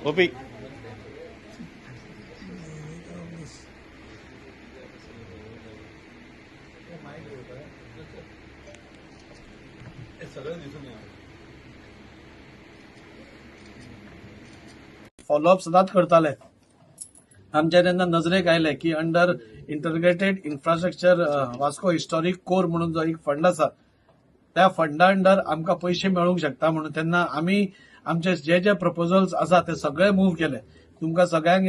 OP follow up सदांच करताले. आमच्या तेन्ना नजरेक आयले की under integrated infrastructure Vasco historic core म्हणून जो एक फंड आसा त्या फंडा अंडर आमकां पयशे मेळूंक शकता म्हणून तेन्ना आमी आमचे जे प्रपोजल्स आसा ते सगळे मूव्ह केले. तुमकां सगळ्यांक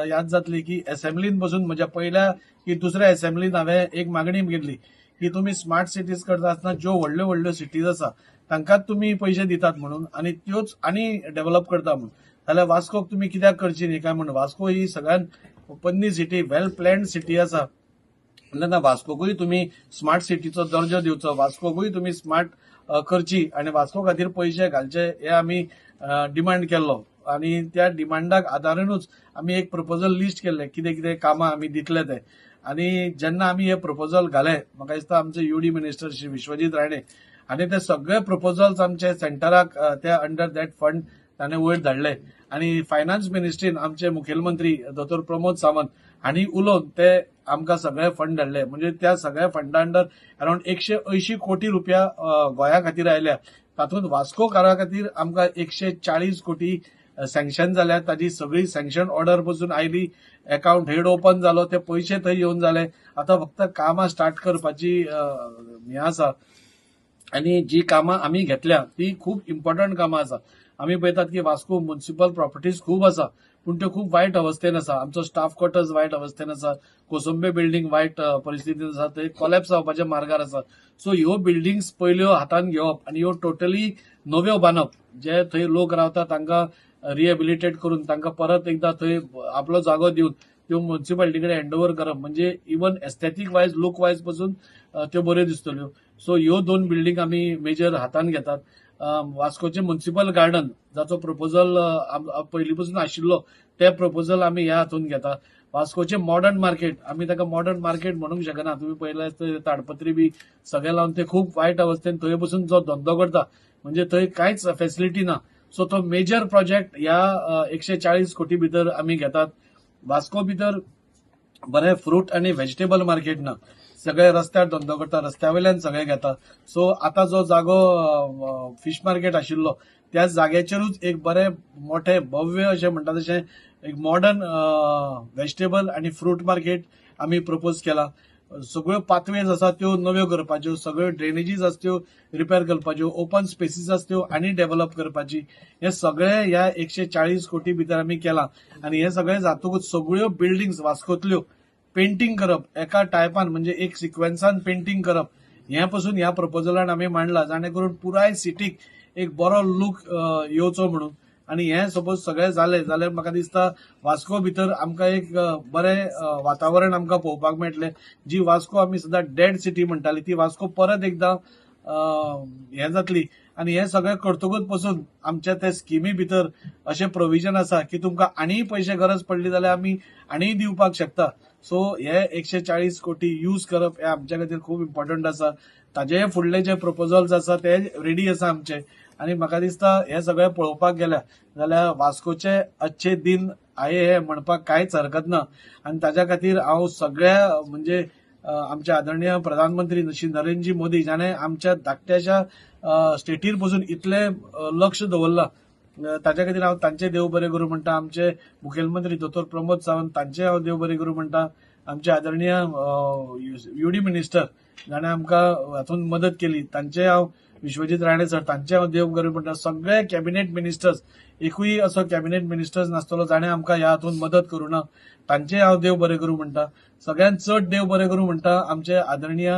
याद जातली की असेंब्लीन बसून म्हज्या पहिल्या की दुसऱ्या असेंब्लीन हांवें एक मागणी केल्ली की तुम्ही स्मार्ट सिटीज करता आसतना ज्यो व्हडल्यो व्हडल्यो सिटीज आसा तांकांच तुम्ही पयशे दितात म्हणून आणि त्योच आनी डेव्हलप करता म्हणून. जाल्यार वास्कोक तुम्ही कित्याक करची न्ही काय म्हणून. वास्को ही सगळ्यात ओपनली सिटी वेल प्लॅन्ड सिटी आसा. तेन्ना वास्कोकूय तुम्ही स्मार्ट सिटीचो दर्जो दिवचो, वास्कोकूय तुम्ही स्मार्ट करची आणि वास्को खातीर पयशे घालचे हे आमी डिमांड केल्लो आणि त्या डिमांडाक आदारूनच आमी एक प्रपोजल लिस्ट केल्ले कितें कितें कामां आमी दितले ते. आणि जेन्ना आमी हे प्रपोजल घाले म्हाका दिसता आमचे यूडी मिनिस्टर श्री विश्वजीत राणे आणि ते सगळे प्रपोजल्स आमचे सेंटराक त्या अंडर दॅट फंड ताणें वयर धाडले आणि फायनान्स मिनिस्ट्रीन आमचे मुखेलमंत्री दोतोर प्रमोद सावंत हांणी उलोवन ते आमकां सगळे फंड धाडले. म्हणजे त्या सगळ्या फंडा अंडर अराउंड 180 कोटी रुपया गोंया खातीर आयल्या. तातूंत वास्कोकारा खातीर आमकां 140 कोटी सँक्शन जाल्या. ताजी सगळी सँक्शन ऑर्डर पसून आयली, अकाउंट हेड ओपन जालो, ते पयशे थंय येवन जाले. आता फक्त कामां स्टार्ट करपाची हे आसा आणि जी कामां आमी घेतल्या ती खूब इम्पॉर्टंट कामां आसा. आमी पळयतात की वास्को म्युनिसिपल प्रॉपर्टीज खूब आसा पूण त्यो खूब वायट अवस्थेन आसा. आमचो स्टाफ क्वार्टर्स वायट अवस्थेन आसा, कोसंबे बिल्डींग वायट परिस्थितीन आसा, थंय कोलॅप्स जावपाच्या मार्गार आसा. सो ह्यो बिल्डिंग्स पयल्यो हातान घेवप आनी ह्यो टोटली नव्यो बांदप. जे थंय लोक रावतात तांकां रिहेबिलिटेट करून तांकां परत एकदा थंय आपलो जागो दिवन त्यो म्युनिसिपालिटी कडेन हँडओव्हर करप. म्हणजे इवन एस्थेटीक वायज लूक वायज पासून त्यो बऱ्यो दिसतल्यो. सो ह्यो 2 बिल्डिंग आमी मेजर हातान घेतात. वास्कोचे म्युनिसिपल गार्डन जाचो प्रपोजल पयलीं पासून आशिल्लो ते प्रपोजल आमी ह्या हातून घेतात. वास्कोचे मॉडर्न मार्केट आमी ताका मॉडर्न मार्केट म्हणूंक शकना. तुम्ही पळयल्यार थंय ताडपत्री बी सगळे लावन ते खूब वायट अवस्थेन थंय बसून जो धंदो करता म्हणजे थंय कांयच फॅसिलिटी ना. सो तो मेजर प्रोजेक्ट ह्या 140 कोटी भितर आमी घेतात. वास्को भितर बरे फ्रूट आणि व्हेजिटेबल मार्केट ना. सगळे रस्त्यार धंदो करता, रस्त्या वयल्यान सगळे घेता. सो आता जो जागो फिश मार्केट आशिल्लो त्या जाग्याचेरूच एक बरे मोठे भव्य अशें म्हणटा तशें एक मॉडर्न व्हेजिटेबल आणि फ्रूट मार्केट आमी प्रपोज केला. सगळ्यो पाथवेज आसा त्यो नव्यो करपाच्यो, सगळ्यो ड्रेनेजीस आसा त्यो रिपेअर करपाच्यो, ओपन स्पेसीस आसा त्यो आनी डेव्हलप करपाची. हे सगळे ह्या 140 कोटी भितर आमी केला आणि हे सगळे जातकूच सगळ्यो बिल्डिंग्स वास्कोतल्यो पेंटिंग करप एका टायपान म्हणजे एक सिक्वेन्सान पेंटिंग करप हे पासून ह्या प्रपोजलान आमी मांडला जाणे करून पुराय सिटीक एक बरो लूक येवचो म्हणून. आणि हे सपोज सगळे जाले जाल्यार म्हाका दिसता वास्को भितर आमकां एक बरें वातावरण आमकां पळोवपाक मेळटलें. जी वास्को आमी सदां डेड सिटी म्हणटाली ती वास्को परत एकदां हे जातली. आणि हे सगळे करतकूच पासून आमच्या त्या स्किमी भितर अशें प्रोविजन आसा की तुमकां आनीय पयशे गरज पडली जाल्यार आमी आनीय दिवपाक शकता. सो हे 140 कोटी यूज करप हे आमच्या खातीर खूब इम्पॉर्टंट आसा. ताजे फुडले जे प्रपोजल्स आसा ते रेडी आसा आमचे. आणि म्हाका दिसता हे सगळे पळोवपाक गेल्या जाल्यार वास्कोचे अच्छे दिन आये हे म्हणपाक कांयच हरकत ना. आणि ताच्या खातीर हांव सगळ्या म्हणजे आमचे आदरणीय प्रधानमंत्री श्री नरेंद्रजी मोदी जाणे आमच्या धाकट्याशा स्टेटीर पासून इतले लक्ष दवरला ताच्या खातीर हांव तांचे देव बरें करूं म्हणटा. आमचे मुखेलमंत्री दोतोर प्रमोद सावंत तांचे हांव देव बरें करूं म्हणटा. आमचे आदरणीय यूडी मिनिस्टर जाणे आमकां हातून मदत केली तांचे हांव विश्वजीत राणे सर तांचे हांव देव बरें म्हणटा. सगळे कॅबिनेट मिनिस्टर्स एकूय असो कॅबिनेट मिनिस्टर्स नासतलो जाणे आमकां ह्या हातून मदत करूं ना तांचे हांव देव बरें करूं म्हणटा. सगळ्यांत चड देव बरें करूं म्हणटा आमचे आदरणीय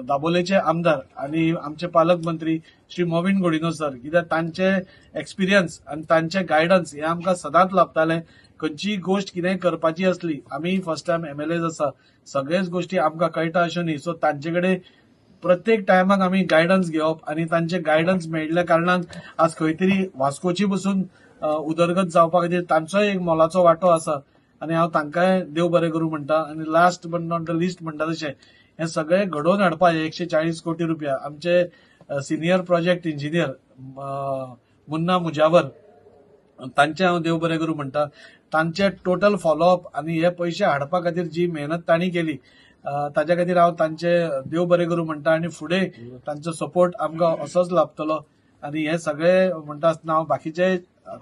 दाबोलेचे आमदार आणि आमचे पालकमंत्री श्री मोविन गोडिनो सर. कित्याक तांचे एक्सपिरियन्स आणि तांचे गायडन्स हे आमकां सदांच लाभताले. खंयचीय गोष्ट कितेंय करपाची असली आमी फर्स्ट टायम एमएलएज आसा सगळेच गोष्टी आमकां कळटा अश्यो न्ही. सो तांचे कडेन प्रत्येक टायमाक आमी गायडन्स घेवप आणि तांचे गायडन्स मेळिल्ल्या कारणान आज खंय तरी वास्कोची पसून उदरगत जावपा खातीर तांचोय एक मोलाचो वांटो आसा. आणि हांव तांकांय देव बरें करूं म्हणटा. आणि last but not the list म्हणटा तशें हे सगळे घडोवन हाडपाक 140 कोटी रुपया आमचे senior project engineer Munna Mujawar तांचे हांव देव बरें करूं म्हणटा. तांचे टोटल फॉलोअप आनी हे पयशे हाडपा खातीर जी मेहनत तांणी केली ताच्या खातीर हांव तांचे देव बरें करूं म्हणटा. आनी फुडें तांचो सपोर्ट आमकां असोच लाभतलो. आनी हे सगळे म्हणटा आसतना हांव बाकीचे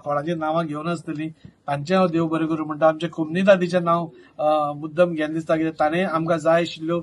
कोणाची नांवां घेवन आसतलीं, तांचे हांव देव बरें करूं म्हणटा. आमचे कुमनी दादीचें नांव मुद्दम घेवन दिसता, कित्याक ताणें आमकां जाय आशिल्ल्यो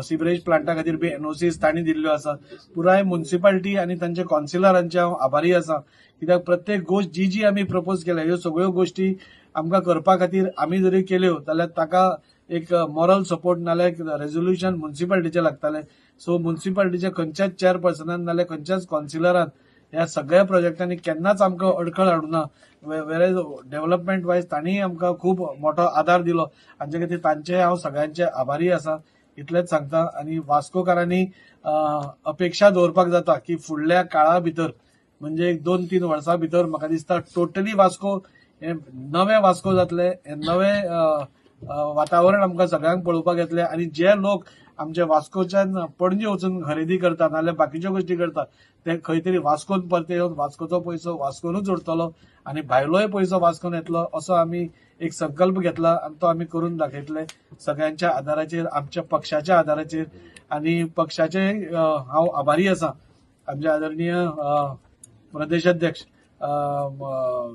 सिवरेज प्लांटा खातीर बी एनओसीज तांणी दिल्ल्यो आसा. पुराय म्युनिसिपालिटी आनी तांचे कावन्सिलरांचे हांव आभारी आसा, कित्याक प्रत्येक गोष्ट जी जी आमी प्रपोज केल्या ह्यो सगळ्यो गोष्टी आमकां करपा खातीर आमी जरी केल्यो जाल्यार ताका एक मॉरल सपोर्ट नाल्यार एक रेझोल्युशन म्युनिसिपालिटीचें लागतालें. सो म्युनिसिपालिटीच्या खंयच्याच चेअरपर्सनान नाल्यार खंयच्याच कावन्सिलरान ह्या सगळ्या प्रोजेक्टांनी केन्नाच आमकां अडखळ हाडूना. वेरेज डेव्हलपमेंट वायज तांणी आमकां खूब मोठो आदार दिलो. हाचे खातीर तांचे हांव सगळ्यांचे आभारी आसा. इतलेंच सांगता. आनी वास्कोकारांनी अपेक्षा दवरपाक जाता की फुडल्या काळा भितर म्हणजे 2-3 वर्सां भितर म्हाका दिसता टोटली वास्को हे नवे वास्को जातले. हे नवे वातावरण आमकां सगळ्यांक पळोवपाक येतले. आनी जे लोक आमचे वास्कोच्यान पणजे वचून खरेदी करतात नाल्यार बाकीच्यो गोष्टी करतात ते खंय तरी वास्कोन परते येवन वास्कोचो पयसो वास्कोनूच उरतलो आनी भायलोय पयसो वास्कोन येतलो असो आमी एक संकल्प घेतला आनी तो आमी करून दाखयतले सगळ्यांच्या आदाराचेर, आमच्या पक्षाच्या आदाराचेर. आनी पक्षाचे हांव आभारी आसा. आमचे आदरणीय प्रदेशाध्यक्ष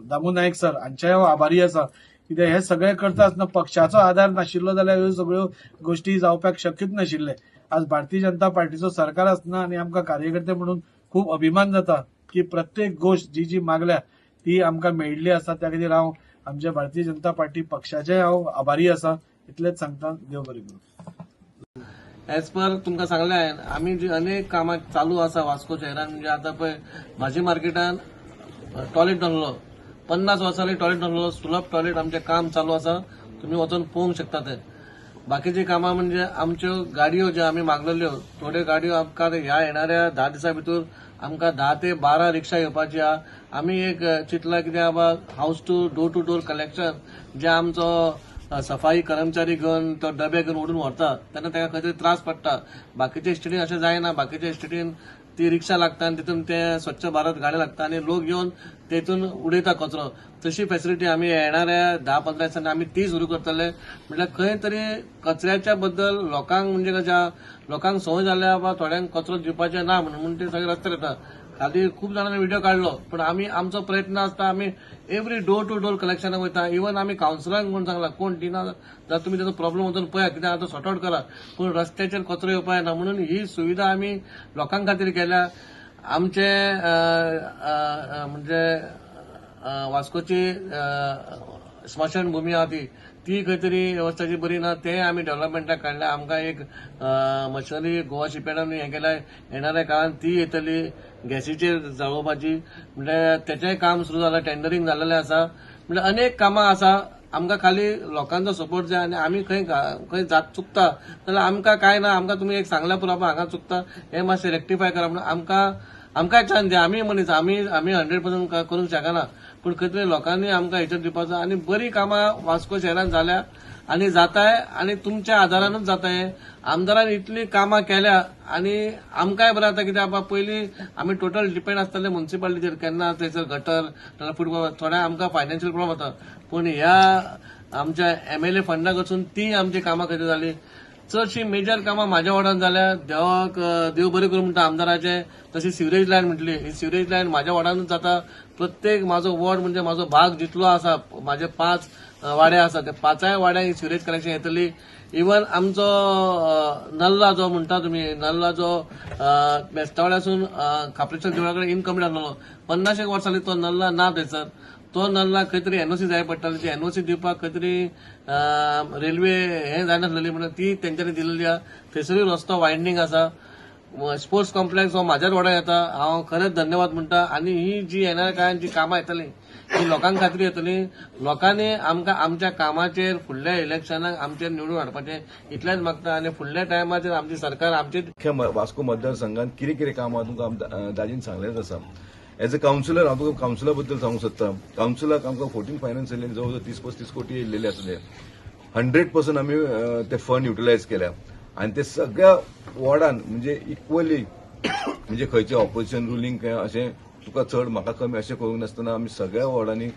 दामू नायक सर हांचेय हांव आभारी आसा, कित्याक हे सगळे करता आसतना पक्षाचो आदार नाशिल्लो जाल्यार ह्यो सगळ्यो गोष्टी जावपाक शक्यच नाशिल्ले. आज भारतीय जनता पार्टीचो सरकार आसतना आनी आमकां कार्यकर्ते म्हणून खूब अभिमान जाता की प्रत्येक गोष्ट जी जी मागल्या ती आमकां मेळिल्ली आसा. त्या खातीर हांव आमच्या भारतीय जनता पार्टी पक्षाचे हांव आभारी आसा. इतलेंच सांगता. देव बरें करूं. एज पर तुमकां सांगलें हांवें, आमी जी अनेक कामां चालू आसा वास्को शहरान. म्हणजे आतां पळय भाजी मार्केटान टॉयलेट नासलो, 50 वर्सांनी टॉयलेट नासलो, सुलभ टॉयलेट आमचें काम चालू आसा. तुमी वचून पळोवंक शकता ते. बाकीची कामां म्हणजे आमच्यो गाडयो ज्यो आमी मागलेल्यो, थोड्यो गाडयो आमकां ह्या येणाऱ्या 10 दिसां भितर आमकां 10 ते 12 रिक्षा येवपाची आहा. आमी एक चिंतला कित्याक बाबा हाऊस टू डोर कलेक्शन जे आमचो सफाई कर्मचारी घेवन तो डबे घेवन ओडून व्हरता तेन्ना ताका खंय तरी त्रास पडटा. बाकीच्या इस्टेटीन अशें जायना. बाकीच्या इस्टेटीन ती रिक्षा लागता आनी तितून ते स्वच्छ भारत गाडी लागता आनी लोक येवन तेतून उडयता कचरो. तशी फॅसिलिटी आमी येणाऱ्या 10-15 दिसांनी आमी ती सुरू करतले. म्हटल्यार खंय तरी कचऱ्याच्या बद्दल लोकांक म्हणजे कशा लोकांक संवय जाल्या बाबा थोड्यांक कचरो दिवपाचे ना म्हणून ते सगळे रस्त्यार येता. खाली खूप जाणांनी व्हिडिओ काढलो, पण आमी आमचो प्रयत्न आसता आमी एवरी डोर टू डोर कलेक्शनाक वयता. इवन आमी कावन्सिलरांक म्हणून सांगला कोण दिना जाल्यार तुमी ताचो प्रॉब्लेम वचून पळया, कित्याक आतां सॉर्ट आउट करा. पूण रस्त्याचेर कचरो येवपा येना म्हणून ही सुविधा आमी लोकांक खातीर केल्या. आमचे म्हणजे वास्कोची स्मशानभूमी आहा ती खंय तरी व्यवस्थाची बरी ना, ते आमी डेव्हलपमेंटाक काडल्या. आमकां एक मशिनरी गोवा शिपेडान हें केल्या. येणाऱ्या काळात ती येतली गॅसीचेर जळोवपाची. म्हणजे तेचेंय काम सुरू जालां, टेंडरींग जाल्लेलें आसा. म्हणजे अनेक कामां आसा. आमकां खाली लोकांचो सपोर्ट जाय आनी आमी खंय जात चुकता जाल्यार आमकां काय ना, आमकां तुमी एक सांगल्या पुरो बाबा हांगा चुकता हें मातशें रेक्टिफाय करा म्हणून आमकांय चान्स दिया. आमी मनीस आमी 100% करूंक शकना, पूण खंय तरी लोकांनी आमकां हेचेर दिवपाचो. आनी बरी कामां वास्को शहरान जाल्या आनी जाताय आनी तुमच्या आदारानूच जाताय. आमदारान इतली कामां केल्या आनी आमकांय बरें जाता, कित्याक बाबा पयलीं आमी टोटल डिपेंड आसताले म्युनिसिपालिटीचेर. केन्ना थंयसर गटर नाल्यार फुटबॉल थोड्या आमकां फायनान्शियल प्रॉब्लम जाता. पूण ह्या आमच्या MLA फंडाक वचून ती आमची कामां खंय जाली. चडशी मेजर कामां म्हाज्या वार्डान जाल्या. देवाक देव बरें करूं म्हणटा आमदाराचे. तशी सिवरेज लायन म्हटली, ही सिवरेज लायन म्हाज्या वार्डानूच जाता. प्रत्येक म्हाजो वॉर्ड म्हणजे म्हाजो भाग जितलो आसा, म्हाजे 5 वाडे आसा, ते 5 वाड्यांक ही सिवरेज कनेक्शन येतली. इवन आमचो नल्ला जो म्हणटा तुमी, नल्ला जो बेस्तावड्यासून खापरेश्वर देवळा कडेन इनकम्प्लीट आसलो, 50 वर्सांनी तो नल्ला ना थंयसर. तो नल्ला खंय तरी एनओसी जाय पडटाली. ती एनओसी दिवपाक खंय तरी रेल्वे हें जायनासलेली म्हणून ती तेंच्यांनी दिलेली आहा. थंयसरूय रस्तो वायडनींग आसा. स्पोर्ट्स कॉम्प्लेक्स हो म्हाज्याच वाड्यार येता. हांव खरेंच धन्यवाद म्हणटा. आनी ही जी येणाऱ्या काळात जी कामां येतली ही लोकांक खातीर येतली. लोकांनी आमकां आमच्या कामाचेर फुडल्या इलेक्शनाक आमचेर निवडून हाडपाचें इतलेंच मागता. आनी फुडल्या टायमाचेर आमची सरकार आमचे वास्को मतदारसंघात कितें कितें कामां तुमकां दाजीन सांगलेंच आसा. एज अ कावन्सिलर हांव तुका कावन्सिला बद्दल सांगूंक सोदता. कावन्सिलाक आमकां 14 फायनान्स येयले, जवळ 30-35 कोटी येयलेले आसले. 100% आमी ते फंड युटिलायज केल्या आनी ते सगळ्या वॉर्डान म्हणजे इक्वली म्हणजे खंयचे ऑपोजिशन रुलींग अशें तुका चड म्हाका कमी अशें करूंक नासतना आमी सगळ्या वॉर्डांनी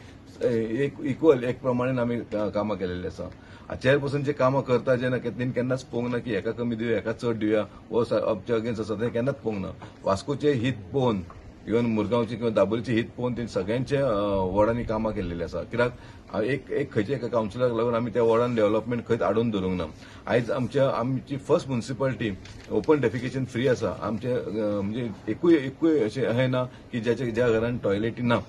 एक इक्वल एक प्रमाणे आमी कामां केलेली आसा. चेअरपर्सन जे कामां करता जेन्ना तेणी केन्नाच पळोवंक ना की हेका कमी दिवया हेका चड दिवया वो आमच्या अगेन्स्ट आसा तें केन्नाच पळोवंक ना. वास्कोचे हित पळोवन इवन मुरगांवचे किंवा दाबोलीचे हित पळोवन तेणी सगळ्यांचे वॉर्डांनी कामां केल्लेली आसा. कित्याक एक खंयच्या एका कावन्सिलराक लागून आमी त्या वॉर्डान डेव्हलपमेंट खंयच आडोवन दवरूंक ना. आयज आमची first municipality open defecation free आसा. आमचे म्हणजे एकूय अशें अहें ना की ज्या घरान टॉयलेटी ना.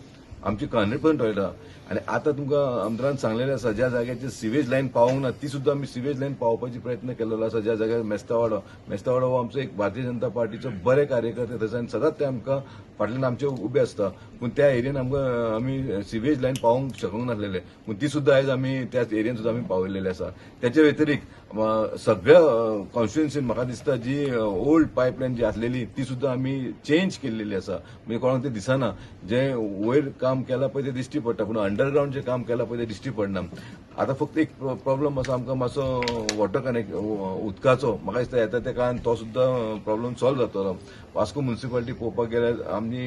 आमची 100% टॉयलेट आहा. आनी आतां तुमकां आमदारान सांगलेलें आसा ज्या जाग्याचेर सिवेज लायन पावोंक ना ती सुद्दां आमी सिवेज लायन पावोवपाची प्रयत्न केल्लो आसा. ज्या जाग्यार मेस्तावाडो हो आमचो एक भारतीय जनता पार्टीचो बरे कार्यकर्ते थंयसर आनी सदांच ते आमकां फाटल्यान आमचे उबे आसता. पूण त्या एरियेन आमी सिवेज लायन पावोवंक शकूंक नासलेले. पूण ती सुद्दां आयज आमी त्या एरियेन सुद्दां आमी पावयलेले आसा. त्याचे व्यतिरिक्त सगळ्या कॉन्स्टिट्युएन्सीन म्हाका दिसता जी ओल्ड पायपलायन जी आसलेली ती सुद्दां आमी चेंज केल्लेली आसा. म्हणजे कोणाक ते दिसना जे वयर काम केलां पळय ते दिश्टी पडटा पूण अंडरग्राउंड जे काम केलां पळय ते दिश्टी पडना. आतां फक्त एक प्रॉब्लम आसा आमकां मातसो वॉटर कनेक्ट उदकाचो म्हाका दिसता येता त्या काळान तो सुद्दां प्रॉब्लम सॉल्व जातलो. वास्को म्युनिसिपालिटी पळोवपाक गेल्यार आमी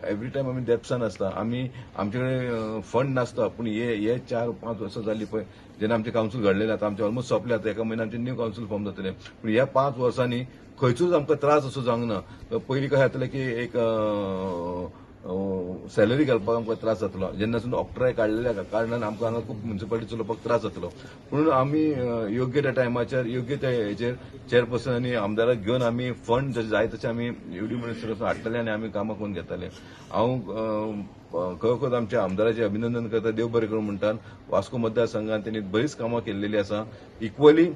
एवरी टायम आमी डेप्सान आसता. आमचे कडेन फंड नासता पूण हे 4-5 वर्सां जाली पळय जेन्ना आमचे कावन्सील घडलेले आतां आमचे ऑलमोस्ट सोंपले आतां एका म्हयन्यान आमचे न्यू कावन्सील फॉर्म जातले. पूण ह्या 5 वर्सांनी खंयचोच आमकां त्रास असो जावंक ना. पयलीं कशें जातालें की एक सॅलरी घालपाक आमकां त्रास जातलो. जेन्नासून ऑक्ट्राय काडलेल्या कारणान आमकां हांगा खूब म्युनिसिपालिटी चलोवपाक त्रास जातलो. म्हणून आमी योग्य त्या टायमाचेर योग्य त्या हेचेर चेअरपर्सन आनी आमदाराक घेवन आमी फंड जशें जाय तशें आमी एवढी मिनिस्टर हाडटले आनी आमी कामां करून घेताले. हांव खरोखर आमच्या आमदाराचें अभिनंदन करता. देव बरें करूं म्हणटा. वास्को मतदारसंघात तेणी बरीच कामां केल्लेली आसा. इक्वली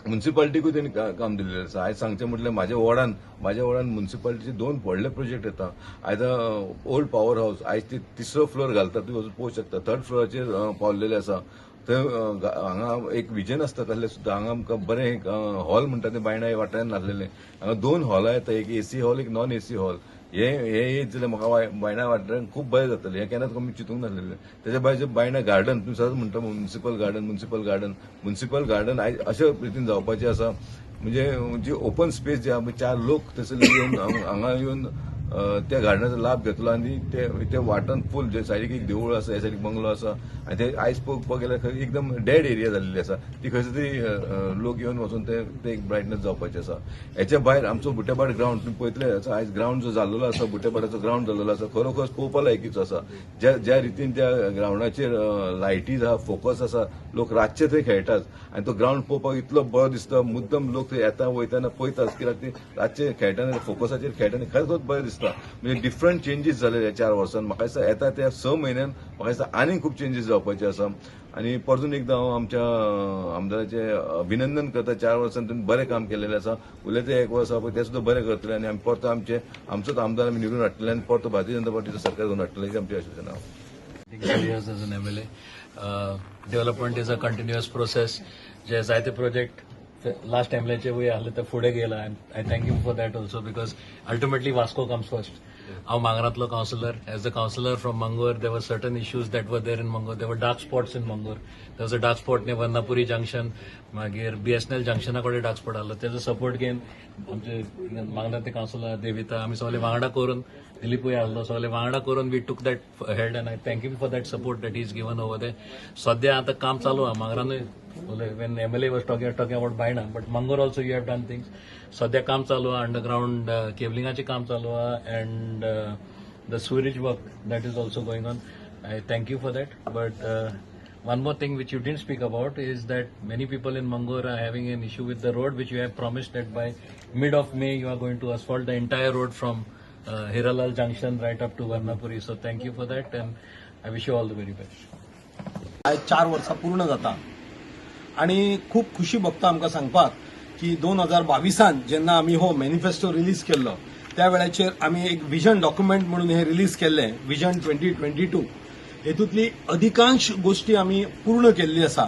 म्युनिसिपालिटीकूय त्यांनी काम दिलेलें आसा. आयज सांगचें म्हटल्यार म्हाज्या वॉर्डान म्युनिसिपालिटीचे 2 व्हडले प्रोजेक्ट येता. आयज ओल्ड पॉवर हाऊस आयज ते 3रो फ्लोर घालता तुम्ही पळोवंक शकता. 3rd फ्लोराचेर पावलेले आसा. थंय हांगा एक विजन आसता तसलें सुद्दां हांगा आमकां बरें हॉल म्हणटा ते बायणा वाठारांत नासलेले. हांगा 2 हॉलां येता एक एसी हॉल एक नॉन एसी हॉल. हे येत जाल्यार म्हाका बायणा वाठारांत खूब बरें जातलें. हें केन्नाच आमी चिंतूंक नासलेलें. तेच्या भायर बायणा गार्डन तुमी सदांच म्हणटा म्युनिसिपल गार्डन आयज अशे रितीन जावपाचें आसा. म्हणजे जी ओपन स्पेस जे आहा 4 लोक थंयसर येवन हांगा येवन त्या गार्डनाचो लाभ घेतलो आनी ते वाठारांत फूल जे सायडीक एक देवूळ आसा हे सायडीक बंगलो आसा आनी ते आयज पळोवपाक गेल्यार खंय एकदम डेड एरिया जाल्ली आसा. ती खंयसर तरी लोक येवन वचून ते एक ब्रायटनेस जावपाचें आसा. हेच्या भायर आमचो बुटेबाड ग्राउंड तुम्ही पळयतले आयज ग्राउंड जो जाल्लो आसा बुटेबाडाचो ग्राउंड जाल्लो आसा खरोखर पळोवपा लायकीचो आसा. ज्या रितीन त्या ग्राउंडाचेर लायटीज आहा फोकस आसा लोक रातचे थंय खेळटात आनी तो ग्राउंड पळोवपाक इतलो बरो दिसता. मुद्दम लोक थंय येता वयताना पळयतात कित्याक ते रातचे खेळटाना फोकसाचेर खेळटाना खरेंच बरें दिसता. म्हणजे डिफरंट चेंजीस जाले ह्या 4 वर्सांत. म्हाका दिसता येता त्या 6 म्हयन्यान म्हाका दिसता आनीक खूब चेंजीस जावपाचे आसा. आनी परतून एकदां हांव आमच्या आमदाराचें अभिनंदन करता. 4 वर्सांत तुमी बरें काम केलेलें आसा. उरलें ते 1 वर्स आसा ते सुद्दां बरें करतले आनी आमी परतो आमचोच आमदार आमी निवडून हाडटले आनी परतो भारतीय जनता पार्टीचो सरकार घेवन हाडटले ही आमची आशा आसा. years as an MLA. Development is a continuous process. जे जायते प्रोजेक्ट लास्ट MLAचे वय आसले ते फुडें गेला. I thank you for that also because ultimately Vasco comes first. हांव मांगरांतलो councillor. As a councillor from Mangor there were certain issues that वर देर in Mangor. There were dark spots in Mangor. There was a dark spot ने Varunapuri junction मागीर BSNL जंक्शना कडेन dark spot आसलो. तेजो support घेवन आमचे मांगरांतले कावन्सिलर देविता आमी सगळे वांगडा करून दिलीपूय आसलो सगळे वांगडा करून we took that head and I thank you for that support that is given over there. सद्या आतां काम चालू आहा मांगरानूय. when MLA was talking about Baina, but Mangor also you have done things. सध्या काम चालू आहे अंडरग्राउंड केबलिंगाचे काम चालू आहे and the sewage work that is also going on. I thank you for that. But one more thing which you didn't speak about is that many people in Mangor are having an issue with the road which you have promised that by mid of May you are going to asphalt the entire road from Hiralal Junction right up to Varnapuri. So thank you for that and I wish you all the very best. आज 4 वर्सां पूर्ण जाता आणि खूप खुशी भोगता आमकां सांगपाक की 2022 जेन्ना आमी हो मॅनिफेस्टो रिलीज केल्लो त्या वेळाचेर आमी एक विजन डॉक्युमेंट म्हणून हे रिलीज केल्लें विजन 2022. हेतूंतली अधिकांश गोष्टी आमी पूर्ण केल्ली आसा.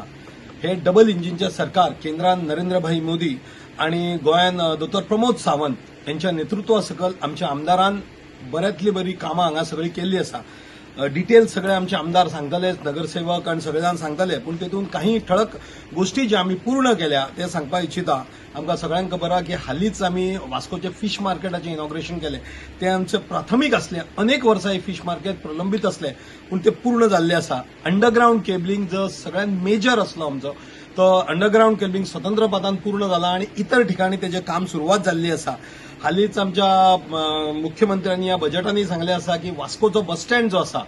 हे डबल इंजिनचें सरकार केंद्रान नरेंद्रभाई मोदी आणि गोंयान दोतोर प्रमोद सावंत यांच्या नेतृत्वा सकल आमच्या आमदारान बऱ्यांतली बरी कामां हांगा सगळी केल्ली आसा. डिटेल सगळे आमचे आमदार सांगताले, नगरसेवक आनी सगळे जाण सांगताले, पूण तेतून काही ठळक गोष्टी ज्या आमी पूर्ण केल्या ते सांगपाक इच्छिता. आमकां सगळ्यांक खबर आहा की हालींच आमी वास्कोचे फिश मार्केटाचें इनॉग्रेशन केलें. ते आमचें प्राथमीक आसलें. अनेक वर्सां हे फिश मार्केट प्रलंबीत आसलें, पूण ते पूर्ण जाल्लें आसा. अंडरग्राउंड केबलिंग जो सगळ्यात मेजर आसलो आमचो, तो अंडरग्राउंड केबलिंग स्वतंत्र पदान पूर्ण जाला आनी इतर ठिकाणी तेजें काम सुरवात जाल्ली आसा. हालींच आमच्या मुख्यमंत्र्यांनी ह्या बजेटांनी सांगलें आसा की वास्कोचो बस स्टँड जो आसा,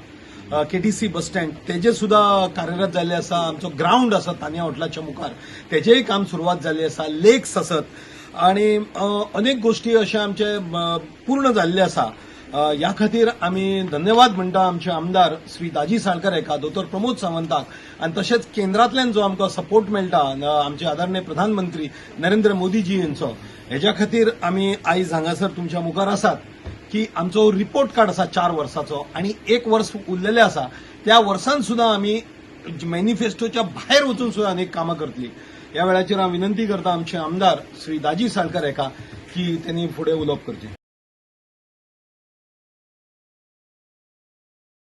केटीसी बस स्टँड, तेजे सुद्धा कार्यरत जाल्ले आसा. आमचो ग्राउंड आसा तानिया हॉटेलाच्या मुखार, तेजेय काम सुरवात जाल्ली आसा. लेक्स आसत आनी अनेक गोष्टी अशे आमचे पूर्ण जाल्ले आसा. ह्या खातीर आमी धन्यवाद म्हणटा आमचे आमदार श्री दाजी साळकर हेका, दोतोर प्रमोद सावंताक, आनी तशेंच केंद्रांतल्यान जो आमकां सपोर्ट मेळटा आमचे आदरणीय प्रधानमंत्री नरेंद्र मोदीजी यांचो, हेज्या खातीर आमी आयज हांगासर तुमच्या मुखार आसात की आमचो रिपोर्ट कार्ड आसा 4 वर्साचो आनी 1 वर्स उरलेलें आसा. त्या वर्सान सुद्धा आमी मॅनिफेस्टोच्या भायर वचून सुद्धा अनेक कामां करतली. ह्या वेळाचेर हांव विनंती करता आमचे आमदार श्री दाजी साळकर हेका की त्यांनी फुडें उलोवप करचें.